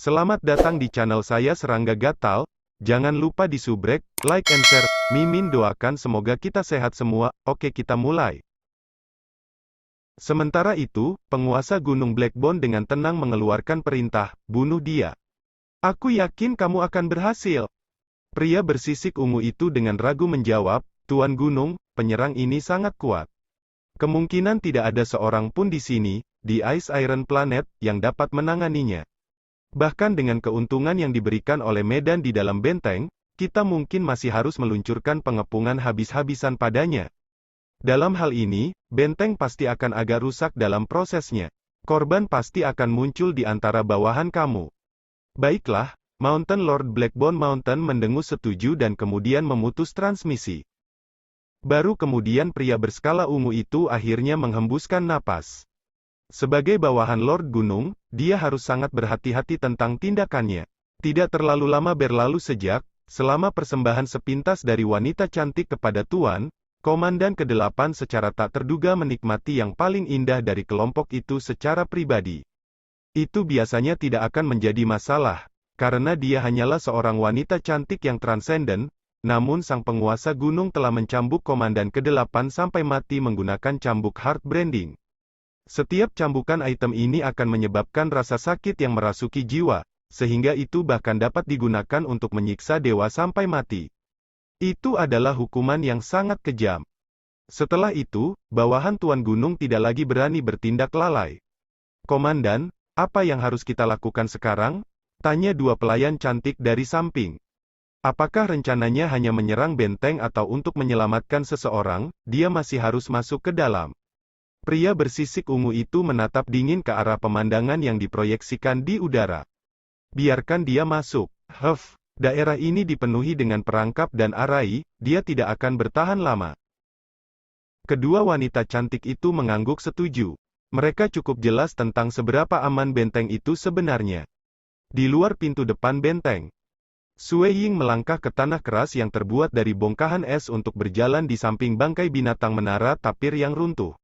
Selamat datang di channel saya Serangga Gatal. Jangan lupa di subrek, like and share. Mimin doakan semoga kita sehat semua. Oke, kita mulai. Sementara itu, penguasa Gunung Blackbone dengan tenang mengeluarkan perintah, bunuh dia. Aku yakin kamu akan berhasil. Pria bersisik ungu itu dengan ragu menjawab, Tuan Gunung, penyerang ini sangat kuat. Kemungkinan tidak ada seorang pun di sini, di Ice Iron Planet, yang dapat menanganinya. Bahkan dengan keuntungan yang diberikan oleh medan di dalam benteng, kita mungkin masih harus meluncurkan pengepungan habis-habisan padanya. Dalam hal ini, benteng pasti akan agak rusak dalam prosesnya. Korban pasti akan muncul di antara bawahan kamu. Baiklah, Mountain Lord Blackbone Mountain mendengus setuju dan kemudian memutus transmisi. Baru kemudian pria berskala ungu itu akhirnya menghembuskan napas. Sebagai bawahan Lord Gunung, dia harus sangat berhati-hati tentang tindakannya. Tidak terlalu lama berlalu selama persembahan sepintas dari wanita cantik kepada Tuan, Komandan ke-8 secara tak terduga menikmati yang paling indah dari kelompok itu secara pribadi. Itu biasanya tidak akan menjadi masalah, karena dia hanyalah seorang wanita cantik yang transenden, namun sang penguasa gunung telah mencambuk Komandan ke-8 sampai mati menggunakan cambuk Heart Branding. Setiap cambukan item ini akan menyebabkan rasa sakit yang merasuki jiwa, sehingga itu bahkan dapat digunakan untuk menyiksa dewa sampai mati. Itu adalah hukuman yang sangat kejam. Setelah itu, bawahan Tuan Gunung tidak lagi berani bertindak lalai. Komandan, apa yang harus kita lakukan sekarang? Tanya dua pelayan cantik dari samping. Apakah rencananya hanya menyerang benteng atau untuk menyelamatkan seseorang? Dia masih harus masuk ke dalam. Pria bersisik ungu itu menatap dingin ke arah pemandangan yang diproyeksikan di udara. Biarkan dia masuk. Daerah ini dipenuhi dengan perangkap dan arai, dia tidak akan bertahan lama. Kedua wanita cantik itu mengangguk setuju. Mereka cukup jelas tentang seberapa aman benteng itu sebenarnya. Di luar pintu depan benteng, Sue Ying melangkah ke tanah keras yang terbuat dari bongkahan es untuk berjalan di samping bangkai binatang menara tapir yang runtuh.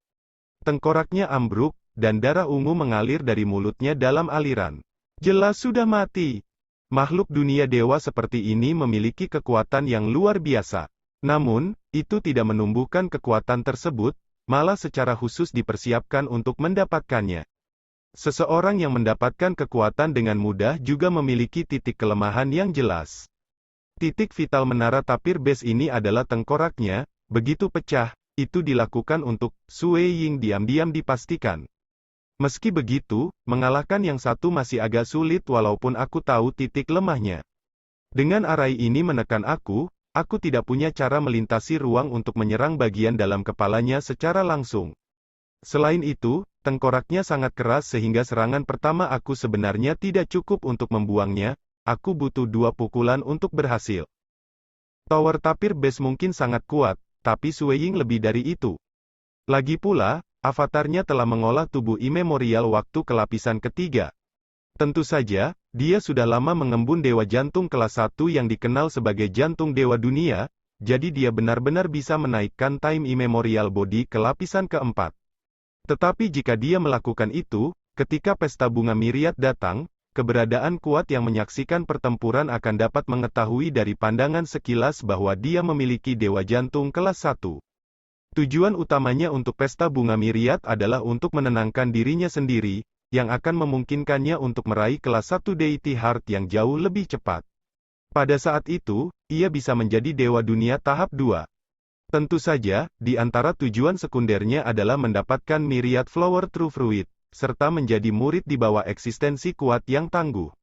Tengkoraknya ambruk, dan darah ungu mengalir dari mulutnya dalam aliran. Jelas sudah mati. Makhluk dunia dewa seperti ini memiliki kekuatan yang luar biasa. Namun, itu tidak menumbuhkan kekuatan tersebut, malah secara khusus dipersiapkan untuk mendapatkannya. Seseorang yang mendapatkan kekuatan dengan mudah juga memiliki titik kelemahan yang jelas. Titik vital menara tapir base ini adalah tengkoraknya, begitu pecah, itu dilakukan untuk Sue Ying diam-diam dipastikan. Meski begitu, mengalahkan yang satu masih agak sulit walaupun aku tahu titik lemahnya. Dengan arai ini menekan aku tidak punya cara melintasi ruang untuk menyerang bagian dalam kepalanya secara langsung. Selain itu, tengkoraknya sangat keras sehingga serangan pertama aku sebenarnya tidak cukup untuk membuangnya, aku butuh 2 pukulan untuk berhasil. Tower tapir base mungkin sangat kuat, tapi Sue Ying lebih dari itu. Lagi pula, avatarnya telah mengolah tubuh imemorial waktu ke lapisan ketiga. Tentu saja, dia sudah lama mengembun dewa jantung kelas 1 yang dikenal sebagai jantung dewa dunia, jadi dia benar-benar bisa menaikkan time imemorial body ke lapisan keempat. Tetapi jika dia melakukan itu, ketika pesta bunga Miriat datang, keberadaan kuat yang menyaksikan pertempuran akan dapat mengetahui dari pandangan sekilas bahwa dia memiliki dewa jantung kelas 1. Tujuan utamanya untuk pesta bunga Miriat adalah untuk menenangkan dirinya sendiri, yang akan memungkinkannya untuk meraih kelas 1 Deity Heart yang jauh lebih cepat. Pada saat itu, ia bisa menjadi dewa dunia tahap 2. Tentu saja, di antara tujuan sekundernya adalah mendapatkan Myriad Flower True Fruit, serta menjadi murid di bawah eksistensi kuat yang tangguh.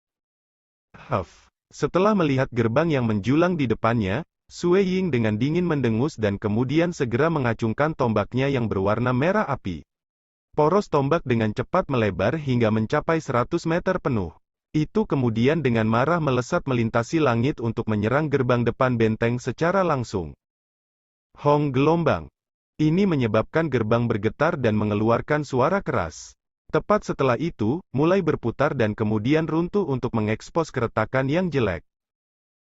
Setelah melihat gerbang yang menjulang di depannya, Sue Ying dengan dingin mendengus dan kemudian segera mengacungkan tombaknya yang berwarna merah api. Poros tombak dengan cepat melebar hingga mencapai 100 meter penuh. Itu kemudian dengan marah melesat melintasi langit untuk menyerang gerbang depan benteng secara langsung. Hong gelombang. Ini menyebabkan gerbang bergetar dan mengeluarkan suara keras. Tepat setelah itu, mulai berputar dan kemudian runtuh untuk mengekspos keretakan yang jelek.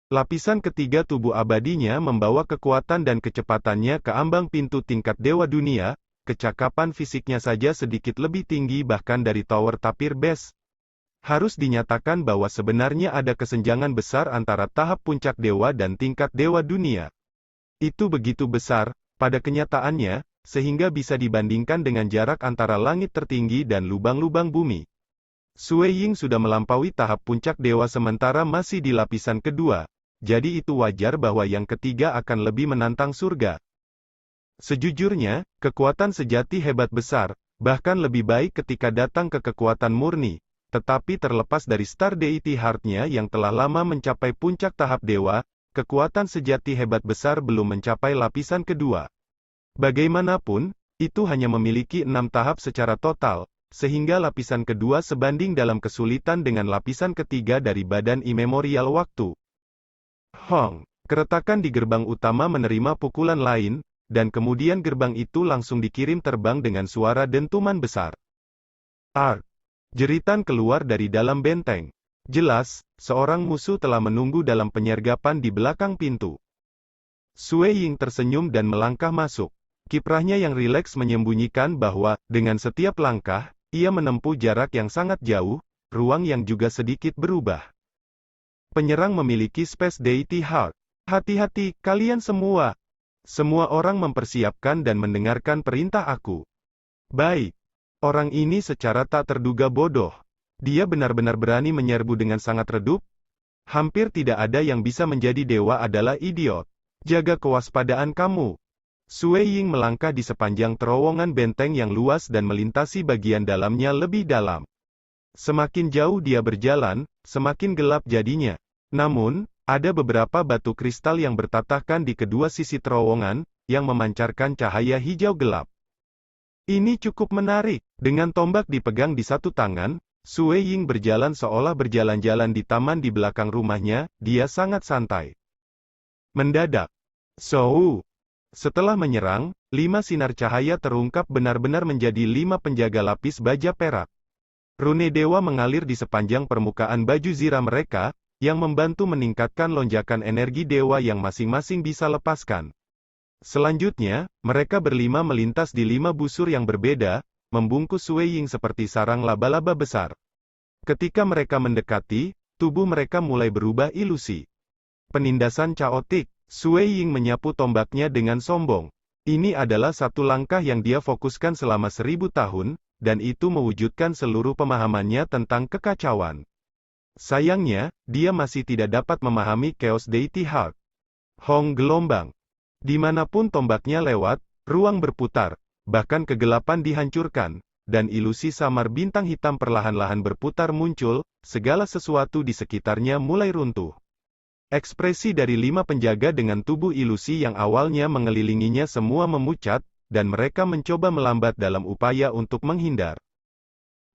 Lapisan ketiga tubuh abadinya membawa kekuatan dan kecepatannya ke ambang pintu tingkat dewa dunia, kecakapan fisiknya saja sedikit lebih tinggi bahkan dari tower tapir base. Harus dinyatakan bahwa sebenarnya ada kesenjangan besar antara tahap puncak dewa dan tingkat dewa dunia. Itu begitu besar, pada kenyataannya, sehingga bisa dibandingkan dengan jarak antara langit tertinggi dan lubang-lubang bumi. Sui Ying sudah melampaui tahap puncak dewa sementara masih di lapisan kedua, jadi itu wajar bahwa yang ketiga akan lebih menantang surga. Sejujurnya, kekuatan sejati hebat besar, bahkan lebih baik ketika datang ke kekuatan murni, tetapi terlepas dari Star Deity Heart-nya yang telah lama mencapai puncak tahap dewa, kekuatan sejati hebat besar belum mencapai lapisan kedua. Bagaimanapun, itu hanya memiliki 6 tahap secara total, sehingga lapisan kedua sebanding dalam kesulitan dengan lapisan ketiga dari badan imemorial waktu. Hong, keretakan di gerbang utama menerima pukulan lain, dan kemudian gerbang itu langsung dikirim terbang dengan suara dentuman besar. Ark! Jeritan keluar dari dalam benteng. Jelas, seorang musuh telah menunggu dalam penyergapan di belakang pintu. Sui Ying tersenyum dan melangkah masuk. Kiprahnya yang rileks menyembunyikan bahwa, dengan setiap langkah, ia menempuh jarak yang sangat jauh, ruang yang juga sedikit berubah. Penyerang memiliki Space Deity Heart. Hati-hati, kalian semua! Semua orang mempersiapkan dan mendengarkan perintah aku. Baik. Orang ini secara tak terduga bodoh. Dia benar-benar berani menyerbu dengan sangat redup. Hampir tidak ada yang bisa menjadi dewa adalah idiot. Jaga kewaspadaan kamu. Sui Ying melangkah di sepanjang terowongan benteng yang luas dan melintasi bagian dalamnya lebih dalam. Semakin jauh dia berjalan, semakin gelap jadinya. Namun, ada beberapa batu kristal yang bertatahkan di kedua sisi terowongan, yang memancarkan cahaya hijau gelap. Ini cukup menarik. Dengan tombak dipegang di satu tangan, Sui Ying berjalan seolah berjalan-jalan di taman di belakang rumahnya, dia sangat santai. Mendadak. Setelah menyerang, 5 sinar cahaya terungkap benar-benar menjadi 5 penjaga lapis baja perak. Rune dewa mengalir di sepanjang permukaan baju zira mereka, yang membantu meningkatkan lonjakan energi dewa yang masing-masing bisa lepaskan. Selanjutnya, mereka berlima melintas di 5 busur yang berbeda, membungkus Sui Ying seperti sarang laba-laba besar. Ketika mereka mendekati, tubuh mereka mulai berubah ilusi. Penindasan caotik. Sui Ying menyapu tombaknya dengan sombong. Ini adalah satu langkah yang dia fokuskan selama 1000 tahun, dan itu mewujudkan seluruh pemahamannya tentang kekacauan. Sayangnya, dia masih tidak dapat memahami Chaos Deity Heart. Hong gelombang. Dimanapun tombaknya lewat, ruang berputar, bahkan kegelapan dihancurkan, dan ilusi samar bintang hitam perlahan-lahan berputar muncul, segala sesuatu di sekitarnya mulai runtuh. Ekspresi dari 5 penjaga dengan tubuh ilusi yang awalnya mengelilinginya semua memucat, dan mereka mencoba melambat dalam upaya untuk menghindar.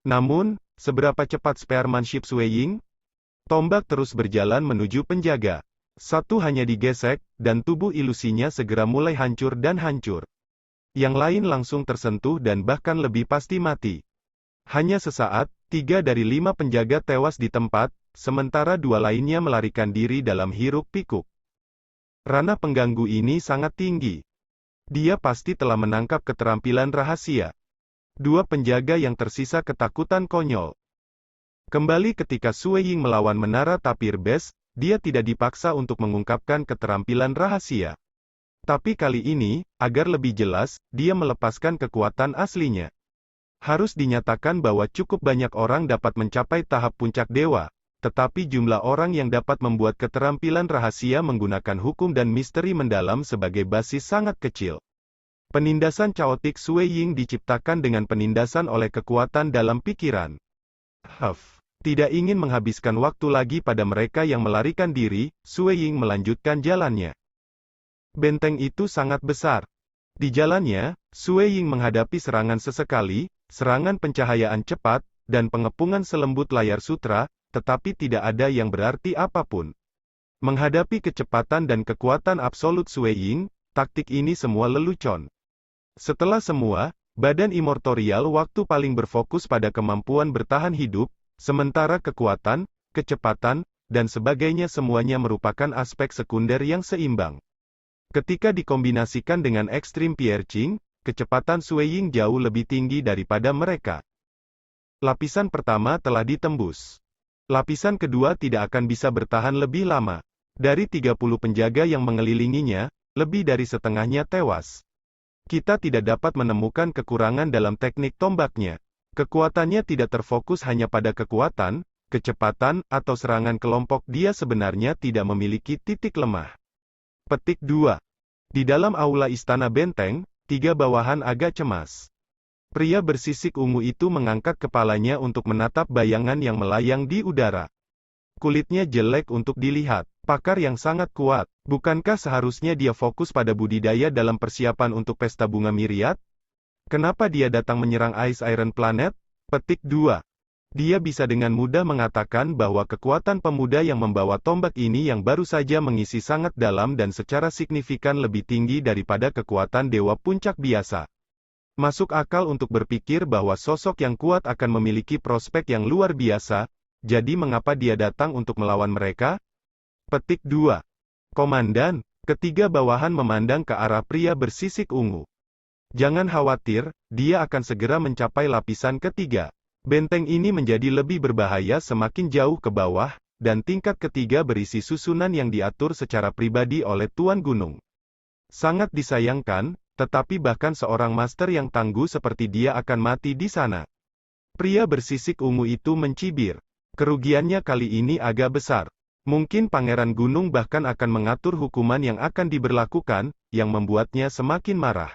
Namun, seberapa cepat spearmanship Sui Ying? Tombak terus berjalan menuju penjaga. Satu hanya digesek, dan tubuh ilusinya segera mulai hancur dan hancur. Yang lain langsung tersentuh dan bahkan lebih pasti mati. Hanya sesaat, 3 dari 5 penjaga tewas di tempat, sementara 2 lainnya melarikan diri dalam hiruk-pikuk. Ranah pengganggu ini sangat tinggi. Dia pasti telah menangkap keterampilan rahasia. 2 penjaga yang tersisa ketakutan konyol. Kembali ketika Sui Ying melawan menara tapir bes, dia tidak dipaksa untuk mengungkapkan keterampilan rahasia. Tapi kali ini, agar lebih jelas, dia melepaskan kekuatan aslinya. Harus dinyatakan bahwa cukup banyak orang dapat mencapai tahap puncak dewa, tetapi jumlah orang yang dapat membuat keterampilan rahasia menggunakan hukum dan misteri mendalam sebagai basis sangat kecil. Penindasan caotik Sui Ying diciptakan dengan penindasan oleh kekuatan dalam pikiran. Tidak ingin menghabiskan waktu lagi pada mereka yang melarikan diri, Sui Ying melanjutkan jalannya. Benteng itu sangat besar. Di jalannya, Sui Ying menghadapi serangan sesekali, serangan pencahayaan cepat, dan pengepungan selembut layar sutra, tetapi tidak ada yang berarti apapun. Menghadapi kecepatan dan kekuatan absolut Sui Ying, taktik ini semua lelucon. Setelah semua, badan imortorial waktu paling berfokus pada kemampuan bertahan hidup, sementara kekuatan, kecepatan, dan sebagainya semuanya merupakan aspek sekunder yang seimbang. Ketika dikombinasikan dengan Extreme Piercing, kecepatan Sui Ying jauh lebih tinggi daripada mereka. Lapisan pertama telah ditembus. Lapisan kedua tidak akan bisa bertahan lebih lama. Dari 30 penjaga yang mengelilinginya, lebih dari setengahnya tewas. Kita tidak dapat menemukan kekurangan dalam teknik tombaknya. Kekuatannya tidak terfokus hanya pada kekuatan, kecepatan, atau serangan kelompok. Dia sebenarnya tidak memiliki titik lemah. Petik 2. Di dalam aula istana benteng, 3 bawahan agak cemas. Pria bersisik ungu itu mengangkat kepalanya untuk menatap bayangan yang melayang di udara. Kulitnya jelek untuk dilihat. Pakar yang sangat kuat. Bukankah seharusnya dia fokus pada budidaya dalam persiapan untuk pesta bunga Myriad? Kenapa dia datang menyerang Ice Iron Planet? Petik 2. Dia bisa dengan mudah mengatakan bahwa kekuatan pemuda yang membawa tombak ini yang baru saja mengisi sangat dalam dan secara signifikan lebih tinggi daripada kekuatan dewa puncak biasa. Masuk akal untuk berpikir bahwa sosok yang kuat akan memiliki prospek yang luar biasa, jadi mengapa dia datang untuk melawan mereka? Petik 2. Komandan, ketiga bawahan memandang ke arah pria bersisik ungu. Jangan khawatir, dia akan segera mencapai lapisan ketiga. Benteng ini menjadi lebih berbahaya semakin jauh ke bawah, dan tingkat ketiga berisi susunan yang diatur secara pribadi oleh Tuan Gunung. Sangat disayangkan, tetapi bahkan seorang master yang tangguh seperti dia akan mati di sana. Pria bersisik ungu itu mencibir. Kerugiannya kali ini agak besar. Mungkin Pangeran Gunung bahkan akan mengatur hukuman yang akan diberlakukan, yang membuatnya semakin marah.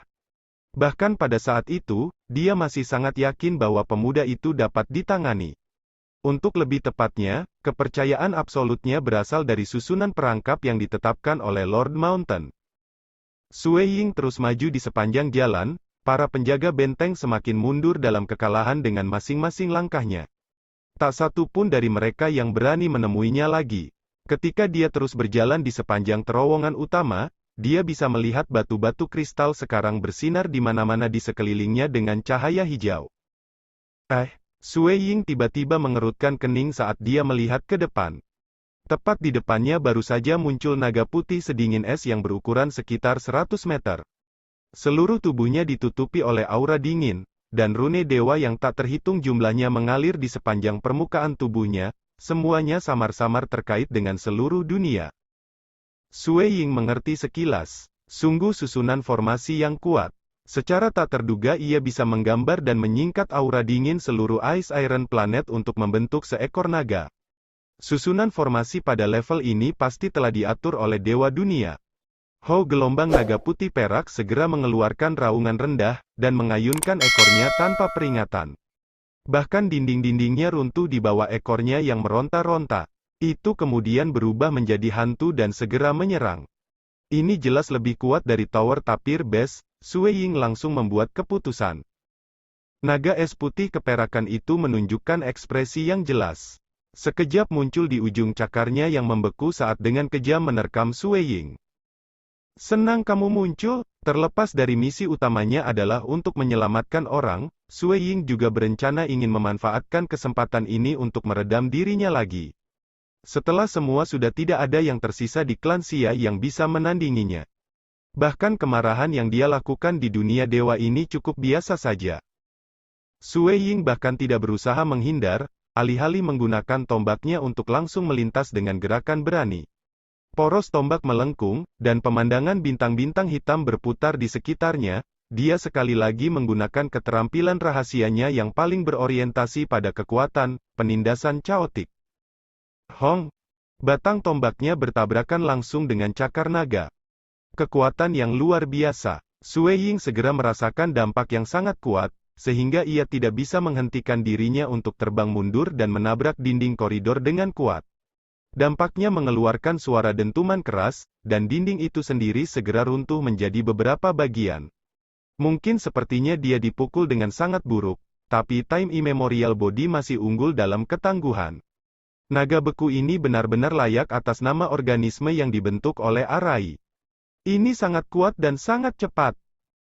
Bahkan pada saat itu, dia masih sangat yakin bahwa pemuda itu dapat ditangani. Untuk lebih tepatnya, kepercayaan absolutnya berasal dari susunan perangkap yang ditetapkan oleh Lord Mountain. Sue Ying terus maju di sepanjang jalan, para penjaga benteng semakin mundur dalam kekalahan dengan masing-masing langkahnya. Tak satu pun dari mereka yang berani menemuinya lagi. Ketika dia terus berjalan di sepanjang terowongan utama, dia bisa melihat batu-batu kristal sekarang bersinar di mana-mana di sekelilingnya dengan cahaya hijau. Sue Ying tiba-tiba mengerutkan kening saat dia melihat ke depan. Tepat di depannya baru saja muncul naga putih sedingin es yang berukuran sekitar 100 meter. Seluruh tubuhnya ditutupi oleh aura dingin, dan rune dewa yang tak terhitung jumlahnya mengalir di sepanjang permukaan tubuhnya, semuanya samar-samar terkait dengan seluruh dunia. Sue Ying mengerti sekilas, sungguh susunan formasi yang kuat. Secara tak terduga ia bisa menggambar dan menyingkat aura dingin seluruh Ice Iron Planet untuk membentuk seekor naga. Susunan formasi pada level ini pasti telah diatur oleh Dewa Dunia. Ho gelombang naga putih perak segera mengeluarkan raungan rendah, dan mengayunkan ekornya tanpa peringatan. Bahkan dinding-dindingnya runtuh di bawah ekornya yang meronta-ronta. Itu kemudian berubah menjadi hantu dan segera menyerang. Ini jelas lebih kuat dari Tower Tapir Base. Sue Ying langsung membuat keputusan. Naga es putih keperakan itu menunjukkan ekspresi yang jelas. Sekejap muncul di ujung cakarnya yang membeku saat dengan kejam menerkam Sue Ying. Senang kamu muncul, terlepas dari misi utamanya adalah untuk menyelamatkan orang, Sue Ying juga berencana ingin memanfaatkan kesempatan ini untuk meredam dirinya lagi. Setelah semua sudah tidak ada yang tersisa di klan Xia yang bisa menandinginya. Bahkan kemarahan yang dia lakukan di dunia dewa ini cukup biasa saja. Sue Ying bahkan tidak berusaha menghindar, alih-alih menggunakan tombaknya untuk langsung melintas dengan gerakan berani. Poros tombak melengkung, dan pemandangan bintang-bintang hitam berputar di sekitarnya. Dia sekali lagi menggunakan keterampilan rahasianya yang paling berorientasi pada kekuatan, penindasan chaotic. Hong! Batang tombaknya bertabrakan langsung dengan cakar naga. Kekuatan yang luar biasa. Sue Ying segera merasakan dampak yang sangat kuat, sehingga ia tidak bisa menghentikan dirinya untuk terbang mundur dan menabrak dinding koridor dengan kuat. Dampaknya mengeluarkan suara dentuman keras, dan dinding itu sendiri segera runtuh menjadi beberapa bagian. Mungkin sepertinya dia dipukul dengan sangat buruk, tapi Time Immemorial Body masih unggul dalam ketangguhan. Naga beku ini benar-benar layak atas nama organisme yang dibentuk oleh Arai. Ini sangat kuat dan sangat cepat.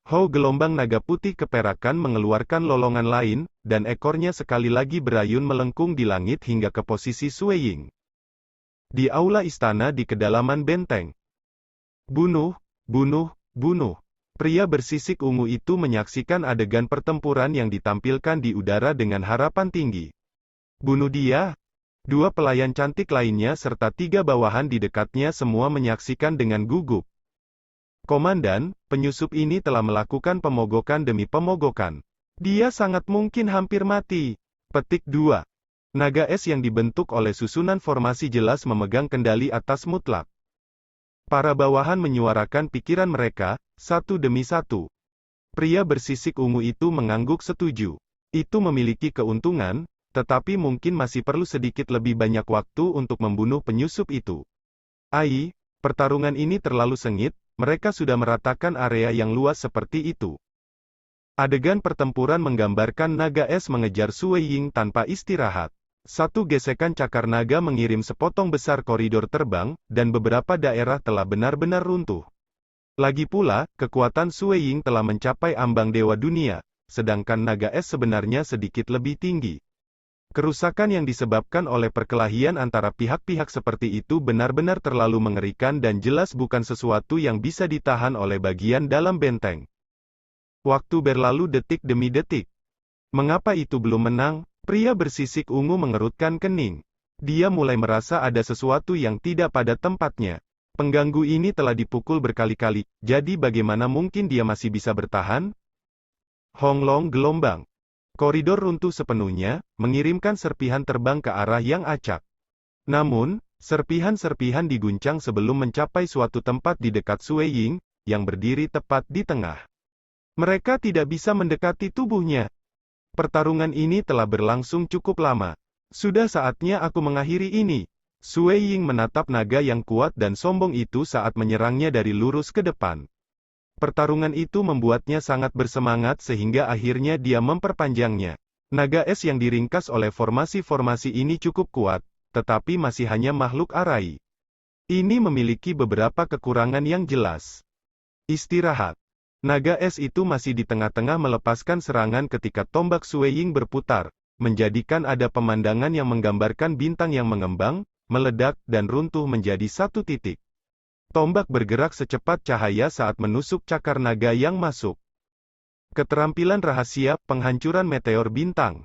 Ho gelombang naga putih keperakan mengeluarkan lolongan lain, dan ekornya sekali lagi berayun melengkung di langit hingga ke posisi Sue Ying. Di aula istana di kedalaman benteng. Bunuh, bunuh, bunuh. Pria bersisik ungu itu menyaksikan adegan pertempuran yang ditampilkan di udara dengan harapan tinggi. Bunuh dia. Dua pelayan cantik lainnya serta tiga bawahan di dekatnya semua menyaksikan dengan gugup. Komandan, penyusup ini telah melakukan pemogokan demi pemogokan. Dia sangat mungkin hampir mati. Petik 2. Naga es yang dibentuk oleh susunan formasi jelas memegang kendali atas mutlak. Para bawahan menyuarakan pikiran mereka, satu demi satu. Pria bersisik ungu itu mengangguk setuju. Itu memiliki keuntungan, tetapi mungkin masih perlu sedikit lebih banyak waktu untuk membunuh penyusup itu. Ai, pertarungan ini terlalu sengit, mereka sudah meratakan area yang luas seperti itu. Adegan pertempuran menggambarkan naga es mengejar Sui Ying tanpa istirahat. Satu gesekan cakar naga mengirim sepotong besar koridor terbang, dan beberapa daerah telah benar-benar runtuh. Lagi pula, kekuatan Sui Ying telah mencapai ambang dewa dunia, sedangkan naga es sebenarnya sedikit lebih tinggi. Kerusakan yang disebabkan oleh perkelahian antara pihak-pihak seperti itu benar-benar terlalu mengerikan dan jelas bukan sesuatu yang bisa ditahan oleh bagian dalam benteng. Waktu berlalu detik demi detik. Mengapa itu belum menang? Pria bersisik ungu mengerutkan kening. Dia mulai merasa ada sesuatu yang tidak pada tempatnya. Pengganggu ini telah dipukul berkali-kali, jadi bagaimana mungkin dia masih bisa bertahan? Honglong gelombang. Koridor runtuh sepenuhnya, mengirimkan serpihan terbang ke arah yang acak. Namun, serpihan-serpihan diguncang sebelum mencapai suatu tempat di dekat Sui Ying, yang berdiri tepat di tengah. Mereka tidak bisa mendekati tubuhnya. Pertarungan ini telah berlangsung cukup lama. Sudah saatnya aku mengakhiri ini. Sui Ying menatap naga yang kuat dan sombong itu saat menyerangnya dari lurus ke depan. Pertarungan itu membuatnya sangat bersemangat sehingga akhirnya dia memperpanjangnya. Naga es yang diringkas oleh formasi-formasi ini cukup kuat, tetapi masih hanya makhluk arai. Ini memiliki beberapa kekurangan yang jelas. Istirahat. Naga es itu masih di tengah-tengah melepaskan serangan ketika tombak Sui Ying berputar, menjadikan ada pemandangan yang menggambarkan bintang yang mengembang, meledak, dan runtuh menjadi satu titik. Tombak bergerak secepat cahaya saat menusuk cakar naga yang masuk. Keterampilan rahasia, penghancuran meteor bintang.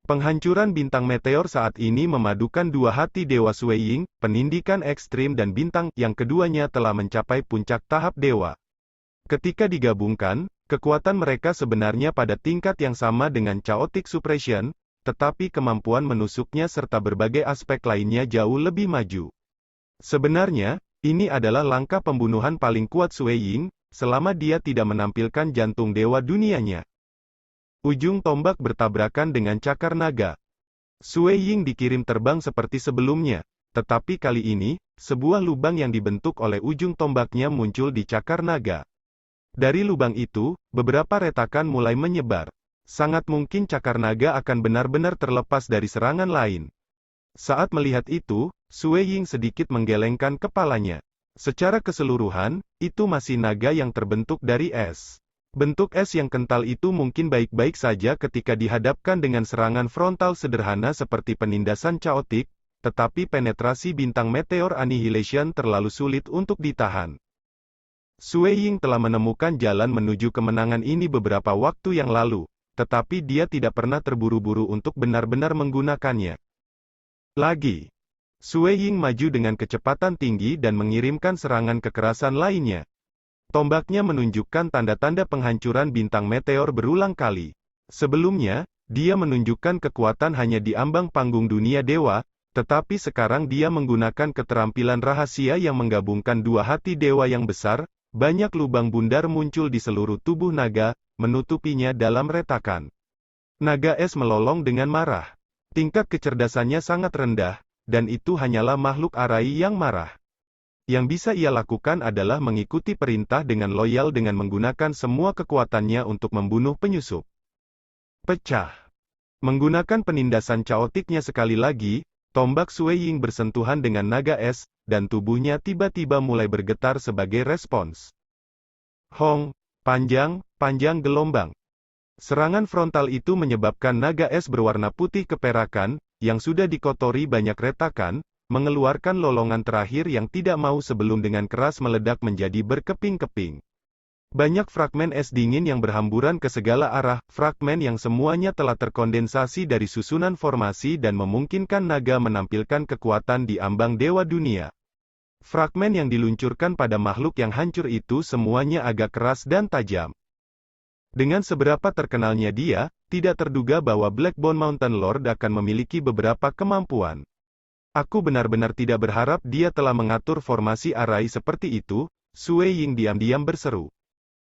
Penghancuran bintang meteor saat ini memadukan dua hati Dewa Sui Ying, penindikan ekstrim dan bintang, yang keduanya telah mencapai puncak tahap dewa. Ketika digabungkan, kekuatan mereka sebenarnya pada tingkat yang sama dengan Chaotic Suppression, tetapi kemampuan menusuknya serta berbagai aspek lainnya jauh lebih maju. Sebenarnya, ini adalah langkah pembunuhan paling kuat Sui Ying, selama dia tidak menampilkan jantung dewa dunianya. Ujung tombak bertabrakan dengan cakar naga. Sui Ying dikirim terbang seperti sebelumnya, tetapi kali ini, sebuah lubang yang dibentuk oleh ujung tombaknya muncul di cakar naga. Dari lubang itu, beberapa retakan mulai menyebar. Sangat mungkin cakar naga akan benar-benar terlepas dari serangan lain. Saat melihat itu, Sui Ying sedikit menggelengkan kepalanya. Secara keseluruhan, itu masih naga yang terbentuk dari es. Bentuk es yang kental itu mungkin baik-baik saja ketika dihadapkan dengan serangan frontal sederhana seperti penindasan chaotic, tetapi penetrasi bintang meteor annihilation terlalu sulit untuk ditahan. Sui Ying telah menemukan jalan menuju kemenangan ini beberapa waktu yang lalu, tetapi dia tidak pernah terburu-buru untuk benar-benar menggunakannya. Lagi. Sui Ying maju dengan kecepatan tinggi dan mengirimkan serangan kekerasan lainnya. Tombaknya menunjukkan tanda-tanda penghancuran bintang meteor berulang kali. Sebelumnya, dia menunjukkan kekuatan hanya di ambang panggung dunia dewa, tetapi sekarang dia menggunakan keterampilan rahasia yang menggabungkan dua hati dewa yang besar. Banyak lubang bundar muncul di seluruh tubuh naga, menutupinya dalam retakan. Naga es melolong dengan marah. Tingkat kecerdasannya sangat rendah, dan itu hanyalah makhluk arai yang marah. Yang bisa ia lakukan adalah mengikuti perintah dengan loyal dengan menggunakan semua kekuatannya untuk membunuh penyusup. Pecah. Menggunakan penindasan chaotiknya sekali lagi, tombak Sui Ying bersentuhan dengan naga es, dan tubuhnya tiba-tiba mulai bergetar sebagai respons. Hong, panjang gelombang. Serangan frontal itu menyebabkan naga es berwarna putih keperakan, yang sudah dikotori banyak retakan, mengeluarkan lolongan terakhir yang tidak mau sebelum dengan keras meledak menjadi berkeping-keping. Banyak fragmen es dingin yang berhamburan ke segala arah, fragmen yang semuanya telah terkondensasi dari susunan formasi dan memungkinkan naga menampilkan kekuatan di ambang dewa dunia. Fragmen yang diluncurkan pada makhluk yang hancur itu semuanya agak keras dan tajam. Dengan seberapa terkenalnya dia, tidak terduga bahwa Blackbone Mountain Lord akan memiliki beberapa kemampuan. Aku benar-benar tidak berharap dia telah mengatur formasi arai seperti itu, Sue Ying diam-diam berseru.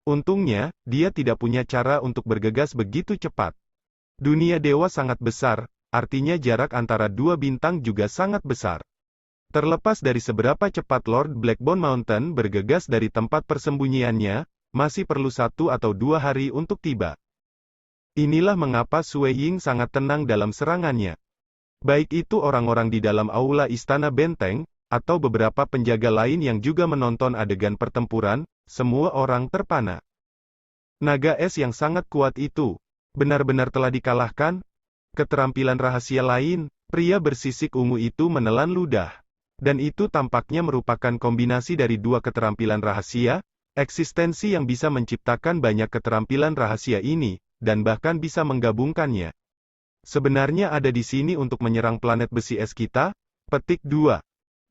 Untungnya, dia tidak punya cara untuk bergegas begitu cepat. Dunia dewa sangat besar, artinya jarak antara dua bintang juga sangat besar. Terlepas dari seberapa cepat Lord Blackbone Mountain bergegas dari tempat persembunyiannya, masih perlu 1 atau 2 hari untuk tiba. Inilah mengapa Sue Ying sangat tenang dalam serangannya. Baik itu orang-orang di dalam aula istana benteng, atau beberapa penjaga lain yang juga menonton adegan pertempuran, semua orang terpana. Naga es yang sangat kuat itu, benar-benar telah dikalahkan? Keterampilan rahasia lain, pria bersisik ungu itu menelan ludah. Dan itu tampaknya merupakan kombinasi dari dua keterampilan rahasia, eksistensi yang bisa menciptakan banyak keterampilan rahasia ini, dan bahkan bisa menggabungkannya. Sebenarnya ada di sini untuk menyerang planet besi es kita? Petik 2.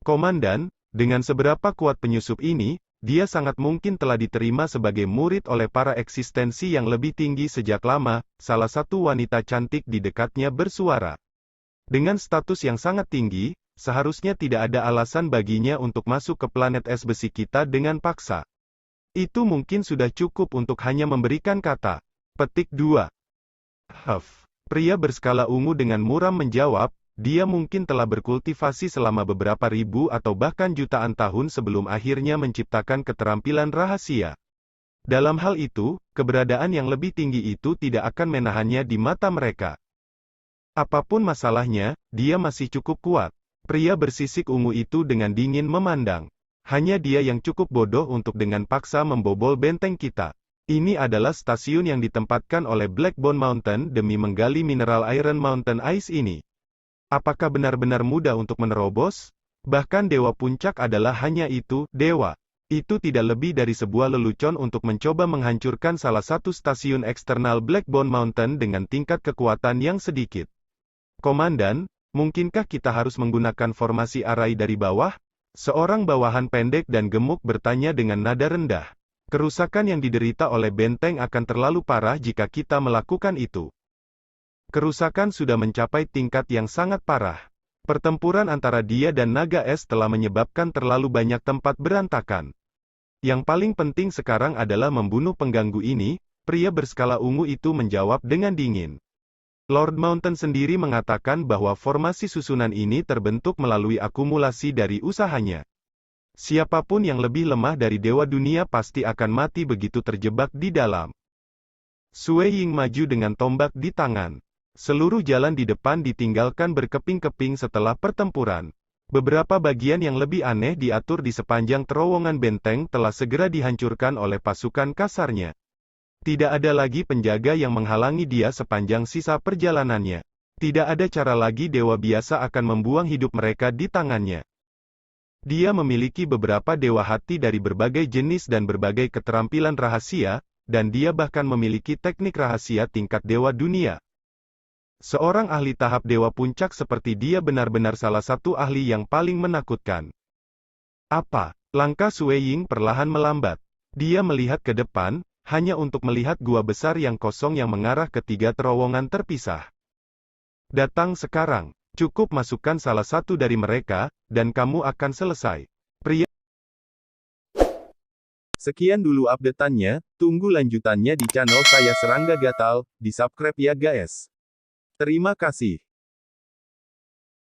Komandan, dengan seberapa kuat penyusup ini, dia sangat mungkin telah diterima sebagai murid oleh para eksistensi yang lebih tinggi sejak lama, salah satu wanita cantik di dekatnya bersuara. Dengan status yang sangat tinggi, seharusnya tidak ada alasan baginya untuk masuk ke planet es besi kita dengan paksa. Itu mungkin sudah cukup untuk hanya memberikan kata. Petik 2. Pria berskala ungu dengan muram menjawab, dia mungkin telah berkultivasi selama beberapa ribu atau bahkan jutaan tahun sebelum akhirnya menciptakan keterampilan rahasia. Dalam hal itu, keberadaan yang lebih tinggi itu tidak akan menahannya di mata mereka. Apapun masalahnya, dia masih cukup kuat. Pria bersisik ungu itu dengan dingin memandang. Hanya dia yang cukup bodoh untuk dengan paksa membobol benteng kita. Ini adalah stasiun yang ditempatkan oleh Blackbone Mountain demi menggali mineral Iron Mountain Ice ini. Apakah benar-benar mudah untuk menerobos? Bahkan Dewa Puncak adalah hanya itu, Dewa. Itu tidak lebih dari sebuah lelucon untuk mencoba menghancurkan salah satu stasiun eksternal Blackbone Mountain dengan tingkat kekuatan yang sedikit. Komandan, mungkinkah kita harus menggunakan formasi arai dari bawah? Seorang bawahan pendek dan gemuk bertanya dengan nada rendah. Kerusakan yang diderita oleh benteng akan terlalu parah jika kita melakukan itu. Kerusakan sudah mencapai tingkat yang sangat parah. Pertempuran antara dia dan naga es telah menyebabkan terlalu banyak tempat berantakan. Yang paling penting sekarang adalah membunuh pengganggu ini, pria berskala ungu itu menjawab dengan dingin. Lord Mountain sendiri mengatakan bahwa formasi susunan ini terbentuk melalui akumulasi dari usahanya. Siapapun yang lebih lemah dari Dewa Dunia pasti akan mati begitu terjebak di dalam. Sue Ying maju dengan tombak di tangan. Seluruh jalan di depan ditinggalkan berkeping-keping setelah pertempuran. Beberapa bagian yang lebih aneh diatur di sepanjang terowongan benteng telah segera dihancurkan oleh pasukan kasarnya. Tidak ada lagi penjaga yang menghalangi dia sepanjang sisa perjalanannya. Tidak ada cara lagi dewa biasa akan membuang hidup mereka di tangannya. Dia memiliki beberapa dewa hati dari berbagai jenis dan berbagai keterampilan rahasia, dan dia bahkan memiliki teknik rahasia tingkat dewa dunia. Seorang ahli tahap dewa puncak seperti dia benar-benar salah satu ahli yang paling menakutkan. Apa? Langkah Sue Ying perlahan melambat. Dia melihat ke depan, hanya untuk melihat gua besar yang kosong yang mengarah ke 3 terowongan terpisah. Datang sekarang. Cukup masukkan salah satu dari mereka, dan kamu akan selesai. Pria. Sekian dulu update-annya, tunggu lanjutannya di channel saya Serangga Gatal, di subscribe ya guys. Terima kasih.